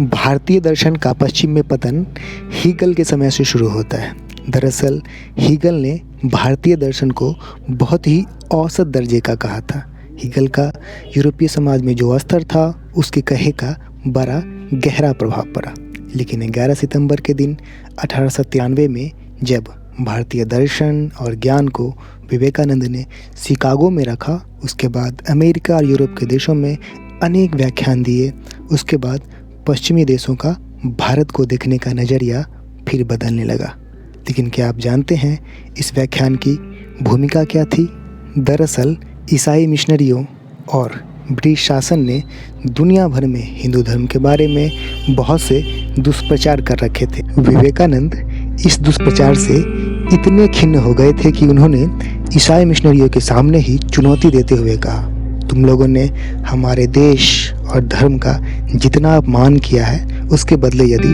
भारतीय दर्शन का पश्चिम में पतन हीगल के समय से शुरू होता है। दरअसल हीगल ने भारतीय दर्शन को बहुत ही औसत दर्जे का कहा था। हीगल का यूरोपीय समाज में जो स्तर था उसके कहे का बड़ा गहरा प्रभाव पड़ा। लेकिन 11 सितंबर के दिन 1893 में जब भारतीय दर्शन और ज्ञान को विवेकानंद ने शिकागो में रखा, उसके बाद अमेरिका और यूरोप के देशों में अनेक व्याख्यान दिए। उसके बाद पश्चिमी देशों का भारत को देखने का नज़रिया फिर बदलने लगा। लेकिन क्या आप जानते हैं इस व्याख्यान की भूमिका क्या थी? दरअसल ईसाई मिशनरियों और ब्रिटिश शासन ने दुनिया भर में हिंदू धर्म के बारे में बहुत से दुष्प्रचार कर रखे थे। विवेकानंद इस दुष्प्रचार से इतने खिन्न हो गए थे कि उन्होंने ईसाई मिशनरियों के सामने ही चुनौती देते हुए कहा, तुम लोगों ने हमारे देश और धर्म का जितना अपमान किया है उसके बदले यदि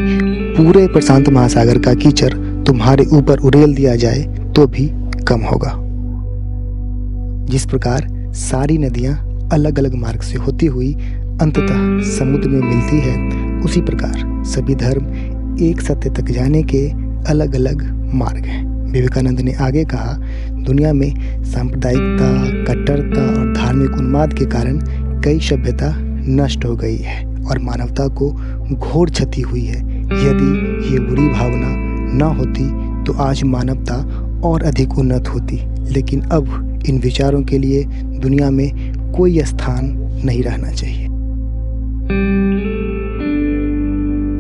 पूरे प्रशांत महासागर का कीचड़ तुम्हारे ऊपर उड़ेल दिया जाए तो भी कम होगा। जिस प्रकार सारी नदियाँ अलग अलग मार्ग से होती हुई अंततः समुद्र में मिलती है, उसी प्रकार सभी धर्म एक सत्य तक जाने के अलग अलग मार्ग हैं। विवेकानंद ने आगे कहा, दुनिया में सांप्रदायिकता, कट्टरता और धार्मिक उन्माद के कारण कई सभ्यता नष्ट हो गई है और मानवता को घोर क्षति हुई है। यदि ये बुरी भावना न होती तो आज मानवता और अधिक उन्नत होती। लेकिन अब इन विचारों के लिए दुनिया में कोई स्थान नहीं रहना चाहिए।